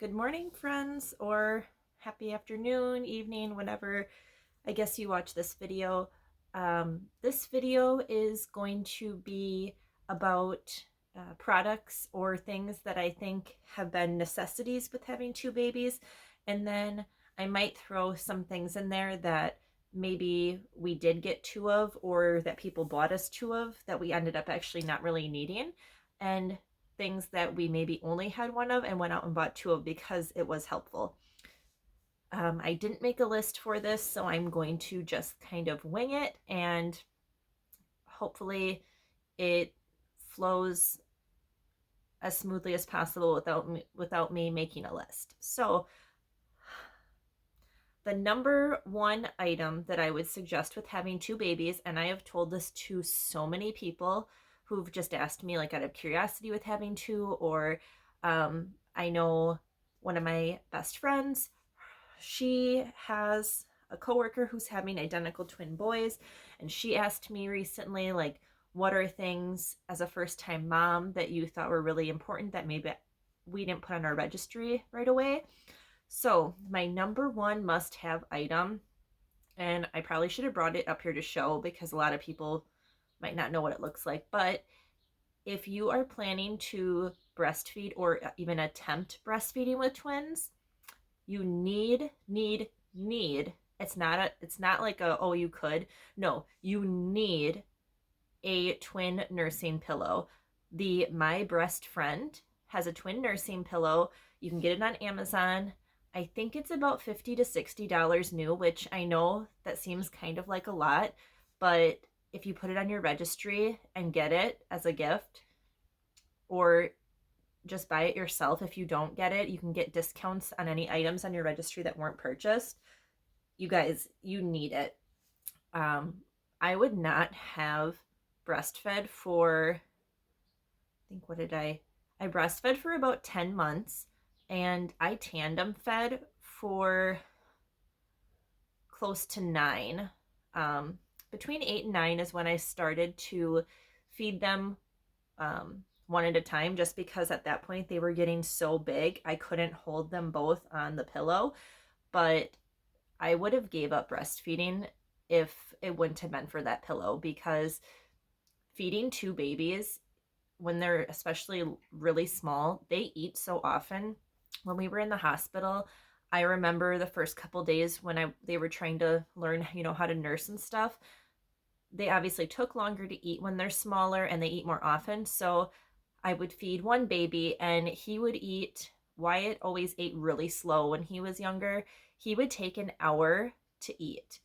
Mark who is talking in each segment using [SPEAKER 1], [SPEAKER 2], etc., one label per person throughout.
[SPEAKER 1] Good morning, friends, or happy afternoon, evening, whenever I guess you watch this video. This video is going to be about products or things that I think have been necessities with having two babies. And then I might throw some things in there that maybe we did get two of, or that people bought us two of that we ended up actually not really needing. And things that we maybe only had one of and went out and bought two of because it was helpful. I didn't make a list for this, so I'm going to just kind of wing it, and hopefully it flows as smoothly as possible without me making a list. So the number one item that I would suggest with having two babies, and I have told this to so many people who've just asked me, like, out of curiosity with having two, or I know one of my best friends, she has a coworker who's having identical twin boys, and she asked me recently, like, what are things as a first time mom that you thought were really important that maybe we didn't put on our registry right away? So, my number one must have item, and I probably should have brought it up here to show because a lot of people might not know what it looks like, but if you are planning to breastfeed or even attempt breastfeeding with twins, you need it's not like a oh you could. No, you need a twin nursing pillow. The My Breast Friend has a twin nursing pillow. You can get it on Amazon. I think it's about $50 to $60 new, which I know that seems kind of like a lot, but if you put it on your registry and get it as a gift, or just buy it yourself if you don't get it, you can get discounts on any items on your registry that weren't purchased. You guys, you need it. Um, I would not have breastfed for, I think, what did I breastfed for about 10 months, and I tandem fed for close to 9. Um, Between 8 and 9 is when I started to feed them one at a time, just because at that point they were getting so big I couldn't hold them both on the pillow. But I would have gave up breastfeeding if it wouldn't have been for that pillow, because feeding two babies when they're especially really small, they eat so often. When we were in the hospital, I remember the first couple days when they were trying to learn, how to nurse and stuff. They obviously took longer to eat when they're smaller and they eat more often. So I would feed one baby and he would eat. Wyatt always ate really slow when he was younger. He would take an hour to eat.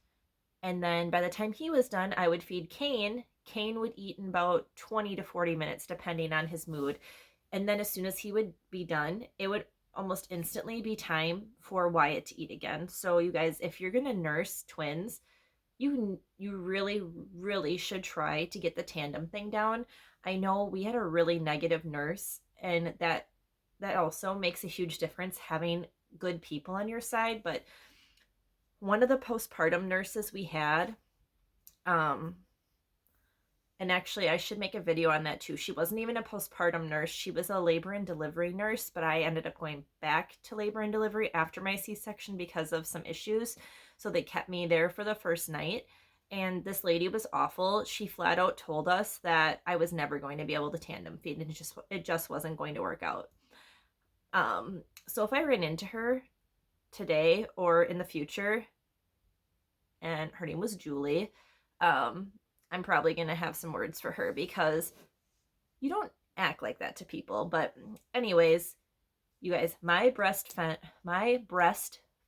[SPEAKER 1] And then by the time he was done, I would feed Kane. Kane would eat in about 20 to 40 minutes, depending on his mood. And then as soon as he would be done, it would almost instantly be time for Wyatt to eat again. So you guys, if you're going to nurse twins, you really really should try to get the tandem thing down. I know we had a really negative nurse, and that also makes a huge difference, having good people on your side. But one of the postpartum nurses we had, um and actually I should make a video on that too. She wasn't even a postpartum nurse. She was a labor and delivery nurse, but I ended up going back to labor and delivery after my C-section because of some issues. So they kept me there for the first night. And this lady was awful. She flat out told us that I was never going to be able to tandem feed, and it just wasn't going to work out. So if I ran into her today or in the future, and her name was Julie, um, I'm probably gonna have some words for her, because you don't act like that to people. But anyways, you guys, my breast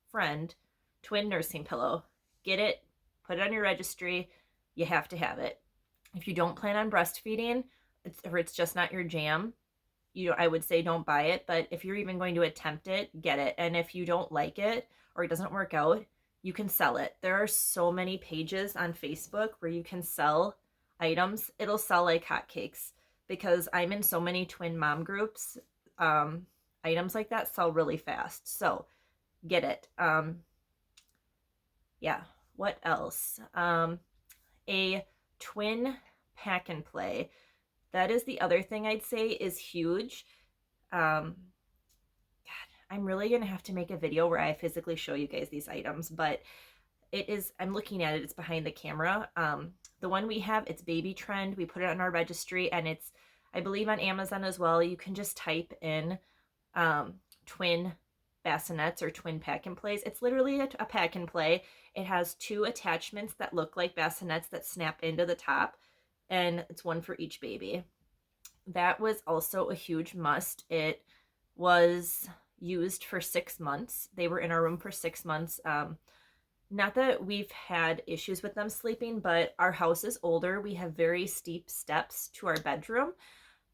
[SPEAKER 1] friend twin nursing pillow. Get it, put it on your registry. You have to have it. If you don't plan on breastfeeding, or it's just not your jam, I would say don't buy it. But if you're even going to attempt it, get it. And if you don't like it or it doesn't work out, you can sell it. There are so many pages on Facebook where you can sell items. It'll sell like hotcakes, because I'm in so many twin mom groups. Items like that sell really fast. So get it. Yeah. What else? A twin pack and play. That is the other thing I'd say is huge. God, I'm really going to have to make a video where I physically show you guys these items, but it is, I'm looking at it, it's behind the camera. The one we have, it's Baby Trend. We put it on our registry, and it's, I believe, on Amazon as well. You can just type in twin bassinets or twin pack and plays. It's literally a pack and play. It has 2 attachments that look like bassinets that snap into the top, and it's one for each baby. That was also a huge must. It was used for 6 months. They were in our room for 6 months. Not that we've had issues with them sleeping, but our house is older. We have very steep steps to our bedroom.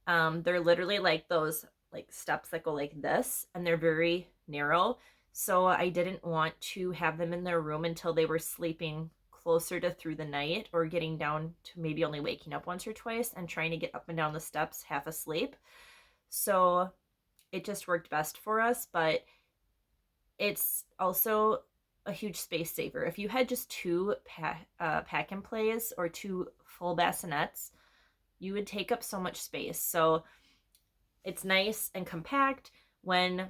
[SPEAKER 1] They're literally like those like steps that go like this, and they're very narrow. So I didn't want to have them in their room until they were sleeping closer to through the night, or getting down to maybe only waking up once or twice and trying to get up and down the steps half asleep. So it just worked best for us, but it's also a huge space saver. If you had just 2 pack and plays or 2 full bassinets, you would take up so much space. So it's nice and compact. When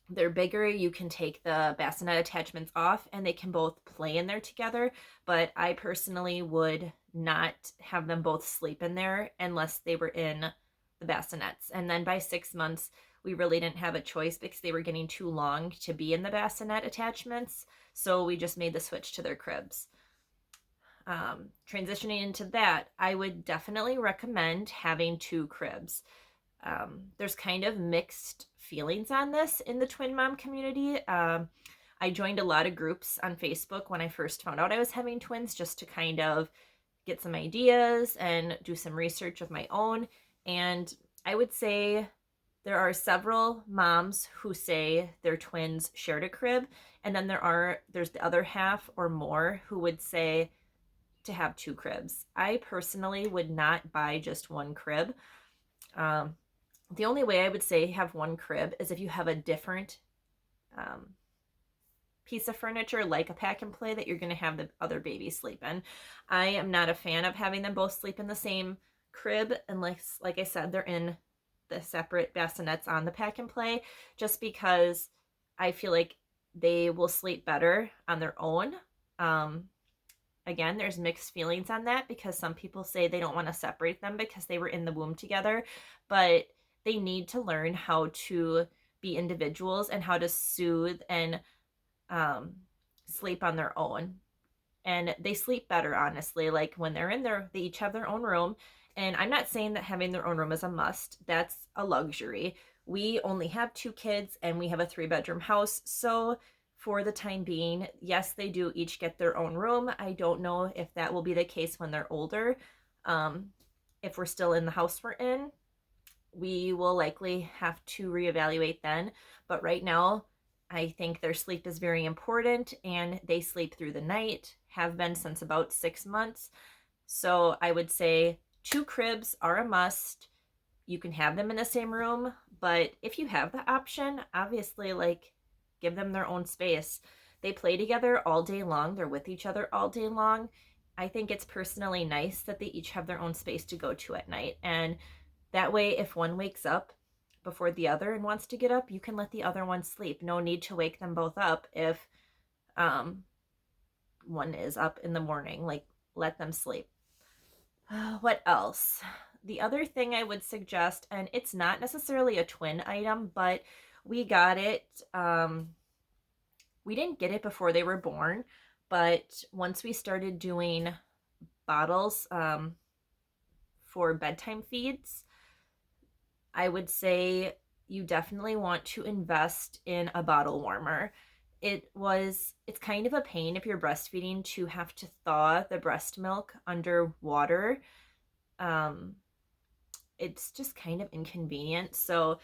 [SPEAKER 1] they're bigger, you can take the bassinet attachments off and they can both play in there together. But I personally would not have them both sleep in there unless they were in the bassinets. And then by 6 months, we really didn't have a choice because they were getting too long to be in the bassinet attachments. So we just made the switch to their cribs. Transitioning into that, I would definitely recommend having 2 cribs. There's kind of mixed feelings on this in the twin mom community. I joined a lot of groups on Facebook when I first found out I was having twins, just to kind of get some ideas and do some research of my own. And I would say there are several moms who say their twins shared a crib, and then there's the other half or more who would say to have 2 cribs. I personally would not buy just 1 crib. The only way I would say have 1 crib is if you have a different piece of furniture, like a pack and play, that you're going to have the other baby sleep in. I am not a fan of having them both sleep in the same crib unless, like I said, they're in the separate bassinets on the pack and play, just because I feel like they will sleep better on their own. Again, there's mixed feelings on that, because some people say they don't want to separate them because they were in the womb together, but they need to learn how to be individuals and how to soothe and sleep on their own. And they sleep better, honestly. Like when they're in there, they each have their own room. And I'm not saying that having their own room is a must. That's a luxury. We only have 2 kids and we have a 3-bedroom house. So for the time being, yes, they do each get their own room. I don't know if that will be the case when they're older. If we're still in the house we're in, we will likely have to reevaluate then. But right now, I think their sleep is very important, and they sleep through the night, have been since about 6 months. So I would say 2 cribs are a must. You can have them in the same room, but if you have the option, obviously, like, give them their own space. They play together all day long. They're with each other all day long. I think it's personally nice that they each have their own space to go to at night. And that way, if one wakes up before the other and wants to get up, you can let the other one sleep. No need to wake them both up if one is up in the morning. Like, let them sleep. What else? The other thing I would suggest, and it's not necessarily a twin item, but we got it. We didn't get it before they were born, but once we started doing bottles for bedtime feeds, I would say you definitely want to invest in a bottle warmer. It's kind of a pain if you're breastfeeding to have to thaw the breast milk under water. It's just kind of inconvenient. So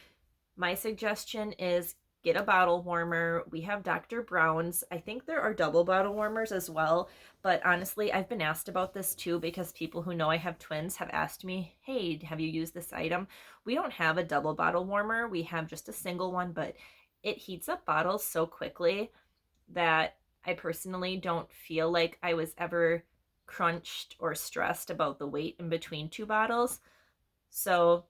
[SPEAKER 1] my suggestion is get a bottle warmer. We have Dr. Brown's. I think there are double bottle warmers as well. But honestly, I've been asked about this too, because people who know I have twins have asked me, hey, have you used this item? We don't have a double bottle warmer. We have just a single one, but it heats up bottles so quickly that I personally don't feel like I was ever crunched or stressed about the wait in between 2 bottles. So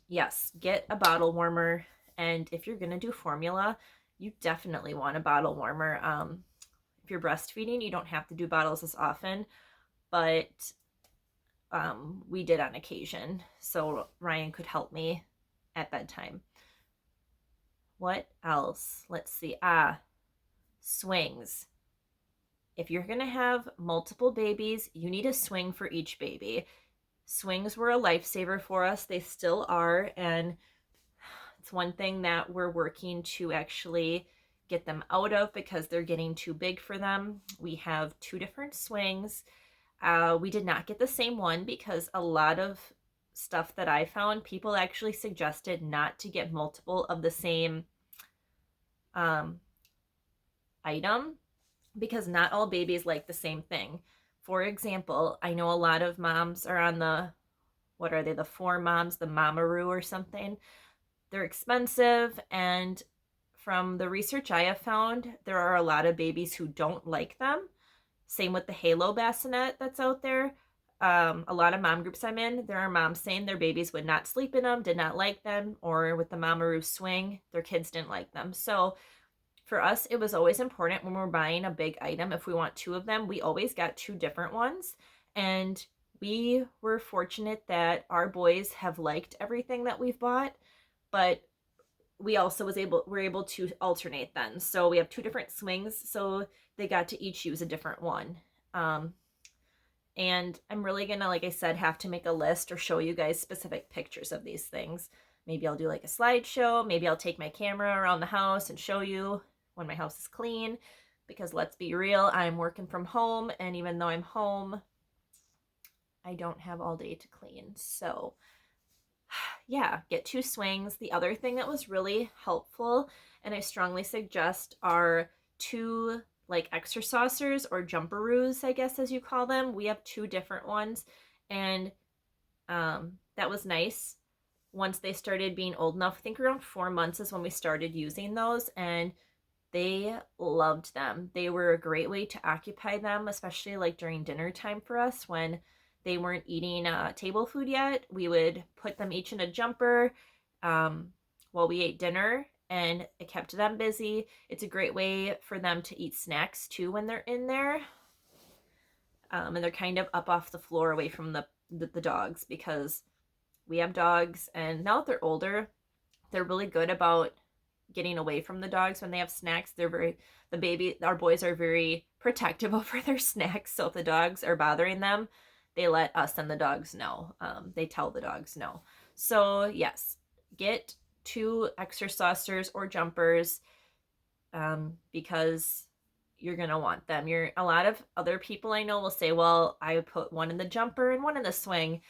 [SPEAKER 1] yes, get a bottle warmer. And if you're going to do formula, you definitely want a bottle warmer. If you're breastfeeding, you don't have to do bottles as often, but we did on occasion, so Ryan could help me at bedtime. What else? Let's see. Swings. If you're going to have multiple babies, you need a swing for each baby. Swings were a lifesaver for us. They still are, and it's one thing that we're working to actually get them out of because they're getting too big for them. We have 2 different swings. We did not get the same one because a lot of stuff that I found, people actually suggested not to get multiple of the same item because not all babies like the same thing. For example, I know a lot of moms are on the, what are they, the 4 moms, the Mamaroo or something. They're expensive, and from the research I have found, there are a lot of babies who don't like them. Same with the Halo bassinet that's out there. A lot of mom groups I'm in, there are moms saying their babies would not sleep in them, did not like them, or with the Mamaroo swing, their kids didn't like them. So for us, it was always important when we're buying a big item, if we want 2 of them, we always got 2 different ones. And we were fortunate that our boys have liked everything that we've bought, but we also were able to alternate then. So we have 2 different swings, so they got to each use a different one. And I'm really gonna, like I said, have to make a list or show you guys specific pictures of these things. Maybe I'll do like a slideshow. Maybe I'll take my camera around the house and show you when my house is clean, because let's be real, I'm working from home, and even though I'm home, I don't have all day to clean. So yeah, get 2 swings. The other thing that was really helpful, and I strongly suggest, are 2 like exercisers or jumperoos, I guess as you call them. We have 2 different ones, and that was nice. Once they started being old enough, I think around 4 months is when we started using those, and they loved them. They were a great way to occupy them, especially like during dinner time for us when they weren't eating table food yet. We would put them each in a jumper while we ate dinner, and it kept them busy. It's a great way for them to eat snacks too when they're in there. And they're kind of up off the floor away from the dogs, because we have dogs, and now that they're older, they're really good about getting away from the dogs when they have snacks. Our boys are very protective over their snacks. So if the dogs are bothering them, they let us and the dogs know. They tell the dogs no. So yes, get 2 exercisers or jumpers because you're going to want them. A lot of other people I know will say, well, I would put one in the jumper and one in the swing.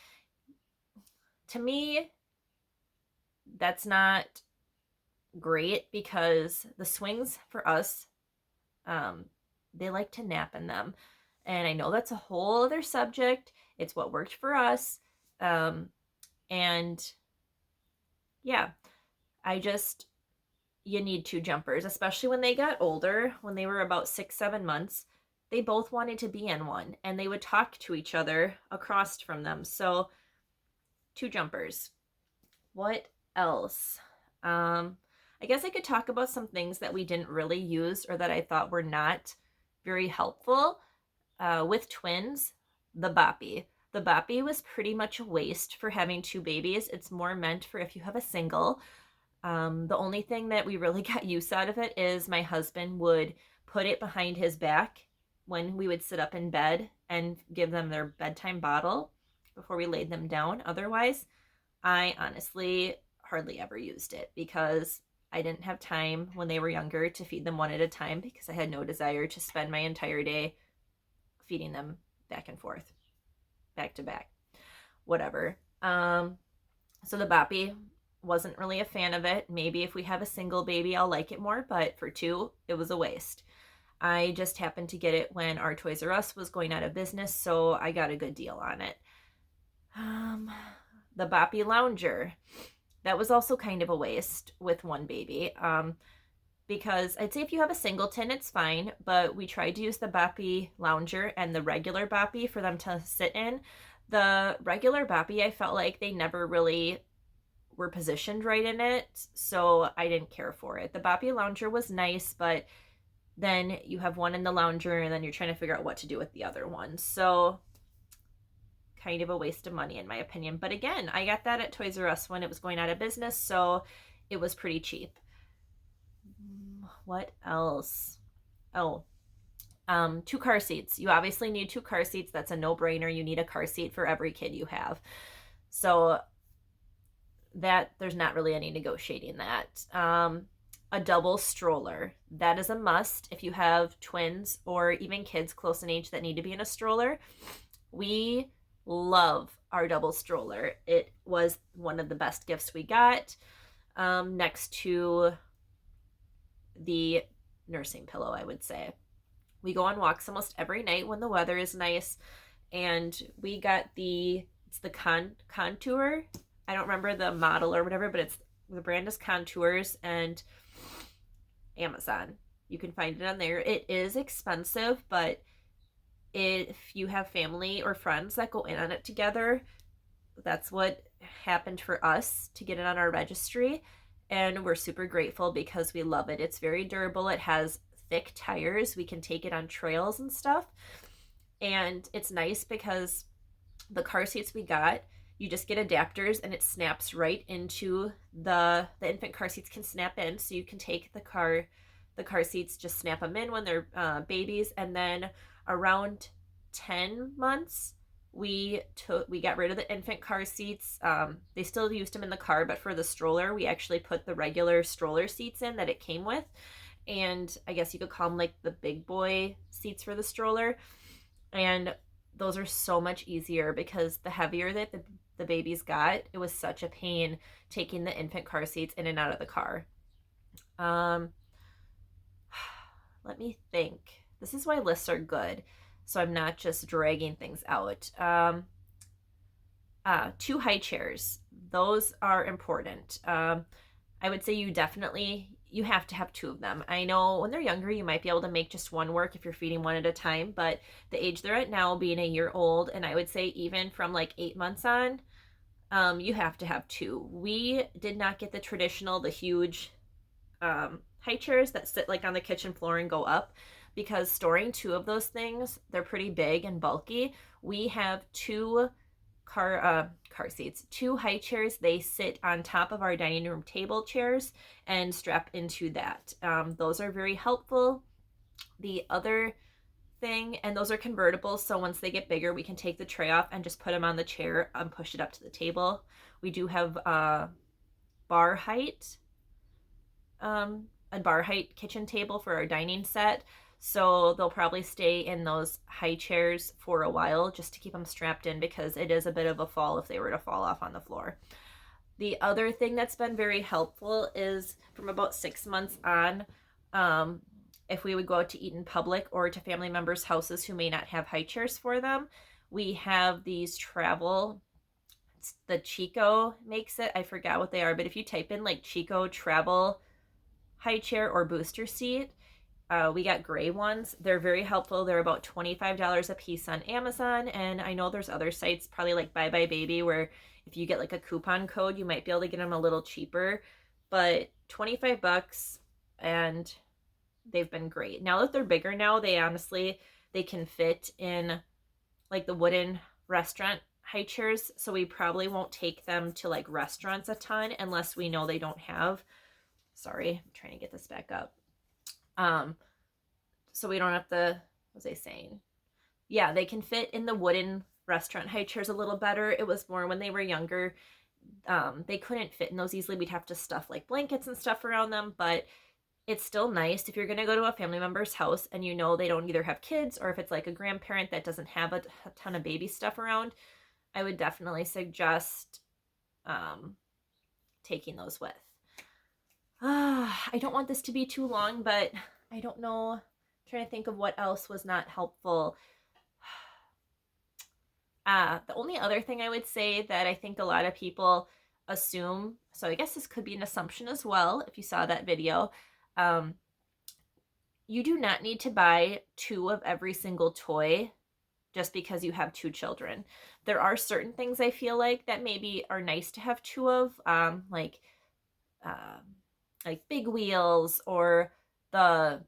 [SPEAKER 1] To me, that's not great, because the swings for us, they like to nap in them. And I know that's a whole other subject. It's what worked for us. And yeah, you need 2 jumpers, especially when they got older. When they were about 6-7 months, they both wanted to be in one, and they would talk to each other across from them. So 2 jumpers. What else? I guess I could talk about some things that we didn't really use or that I thought were not very helpful. With twins, the boppy. The boppy was pretty much a waste for having 2 babies. It's more meant for if you have a single. The only thing that we really got use out of it is my husband would put it behind his back when we would sit up in bed and give them their bedtime bottle before we laid them down. Otherwise, I honestly hardly ever used it because I didn't have time when they were younger to feed them one at a time, because I had no desire to spend my entire day feeding them back and forth, back to back, whatever. So the boppy, wasn't really a fan of it. Maybe if we have a single baby, I'll like it more, but for 2, it was a waste. I just happened to get it when our Toys R Us was going out of business, so I got a good deal on it. The boppy lounger, that was also kind of a waste with 1 baby, because I'd say if you have a singleton, it's fine, but we tried to use the boppy lounger and the regular boppy for them to sit in. The regular boppy, I felt like they never really were positioned right in it, so I didn't care for it. The Boppy Lounger was nice, but then you have one in the lounger and then you're trying to figure out what to do with the other one. So kind of a waste of money in my opinion. But again, I got that at Toys R Us when it was going out of business, so it was pretty cheap. What else? Oh, 2 car seats. You obviously need 2 car seats. That's a no-brainer. You need a car seat for every kid you have. So that there's not really any negotiating that. A double stroller. That is a must if you have twins or even kids close in age that need to be in a stroller. We love our double stroller. It was one of the best gifts we got, next to the nursing pillow, I would say. We go on walks almost every night when the weather is nice, and we got it's the Contour. I don't remember the model or whatever, but the brand is Contours, and Amazon. You can find it on there. It is expensive, but if you have family or friends that go in on it together, that's what happened for us to get it on our registry, and we're super grateful because we love it. It's very durable. It has thick tires. We can take it on trails and stuff, and it's nice because the car seats we got, you just get adapters and it snaps right into the infant car seats can snap in, so you can take the car seats, just snap them in when they're babies, and then around 10 months we got rid of the infant car seats. They still used them in the car, but for the stroller we actually put the regular stroller seats in that it came with, and I guess you could call them like the big boy seats for the stroller. And those are so much easier because the heavier that the babies got, it was such a pain taking the infant car seats in and out of the car. Let me think. This is why lists are good, so I'm not just dragging things out. 2 high chairs. Those are important. I would say you have to have 2 of them. I know when they're younger, you might be able to make just one work if you're feeding one at a time, but the age they're at now, being a year old, and I would say even from like 8 months on, you have to have 2. We did not get the traditional, the huge high chairs that sit like on the kitchen floor and go up, because storing 2 of those things, they're pretty big and bulky. We have 2 car seats, 2 high chairs. They sit on top of our dining room table chairs and strap into that. Those are very helpful. The other thing, and those are convertible, so once they get bigger we can take the tray off and just put them on the chair and push it up to the table. We do have a bar height kitchen table for our dining set, so they'll probably stay in those high chairs for a while just to keep them strapped in, because it is a bit of a fall if they were to fall off on the floor. The other thing that's been very helpful is from about 6 months on, if we would go out to eat in public or to family members' houses who may not have high chairs for them, we have these the Chico makes it. I forgot what they are, but if you type in like Chico travel high chair or booster seat, we got gray ones. They're very helpful. They're about $25 a piece on Amazon, and I know there's other sites, probably like Buy Buy Baby, where if you get like a coupon code, you might be able to get them a little cheaper, but $25, and they've been great. Now that they're bigger now, they can fit in like the wooden restaurant high chairs, so we probably won't take them to like restaurants a ton unless we know they don't have, sorry, I'm trying to get this back up. So we don't have to, what was I saying? Yeah, they can fit in the wooden restaurant high chairs a little better. It was more when they were younger, they couldn't fit in those easily. We'd have to stuff like blankets and stuff around them, but it's still nice if you're going to go to a family member's house and you know they don't either have kids, or if it's like a grandparent that doesn't have a ton of baby stuff around, I would definitely suggest taking those with. I don't want this to be too long, but I don't know. I'm trying to think of what else was not helpful. The only other thing I would say that I think a lot of people assume, so I guess this could be an assumption as well if you saw that video, you do not need to buy 2 of every single toy just because you have 2 children. There are certain things I feel like that maybe are nice to have 2 of, um, like big wheels or the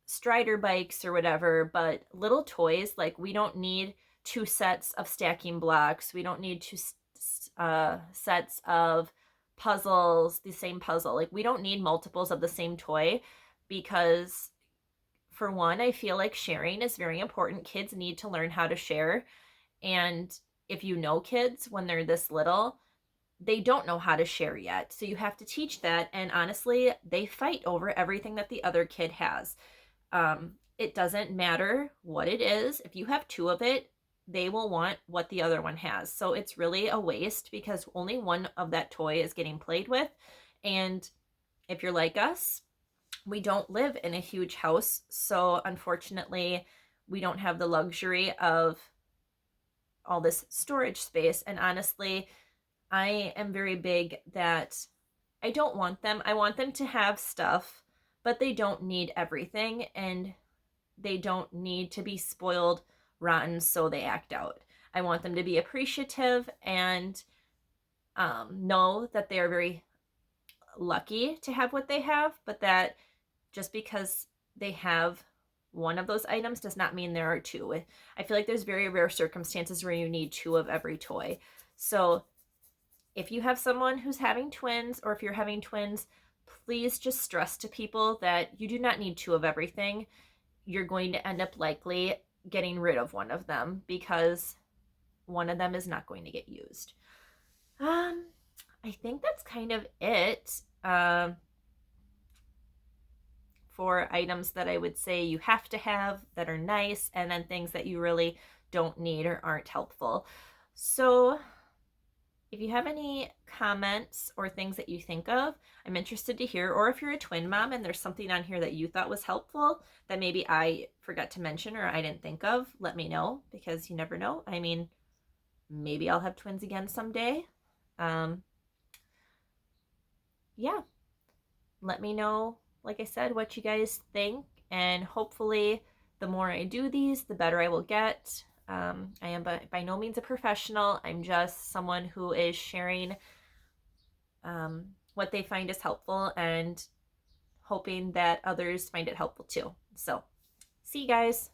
[SPEAKER 1] Strider bikes or whatever, but little toys, like we don't need 2 sets of stacking blocks. We don't need 2 sets of puzzles, the same puzzle. Like we don't need multiples of the same toy because, for one, I feel like sharing is very important. Kids need to learn how to share. And if you know kids when they're this little, they don't know how to share yet. So you have to teach that. And honestly, they fight over everything that the other kid has. It doesn't matter what it is. If you have 2 of it, they will want what the other one has. So it's really a waste because only one of that toy is getting played with. And if you're like us, we don't live in a huge house. So unfortunately, we don't have the luxury of all this storage space. And honestly, I am very big that I don't want them. I want them to have stuff, but they don't need everything. And they don't need to be spoiled rotten so they act out. I want them to be appreciative and know that they are very lucky to have what they have, but that just because they have one of those items does not mean there are 2. I feel like there's very rare circumstances where you need 2 of every toy. So if you have someone who's having twins, or if you're having twins, please just stress to people that you do not need 2 of everything. You're going to end up likely getting rid of one of them because one of them is not going to get used. I think that's kind of it for items that I would say you have to have that are nice, and then things that you really don't need or aren't helpful. So if you have any comments or things that you think of, I'm interested to hear. Or if you're a twin mom and there's something on here that you thought was helpful that maybe I forgot to mention or I didn't think of, let me know, because you never know. I mean, maybe I'll have twins again someday. Yeah, let me know, like I said, what you guys think. And hopefully the more I do these, the better I will get. I am by no means a professional. I'm just someone who is sharing what they find is helpful and hoping that others find it helpful too. So, see you guys.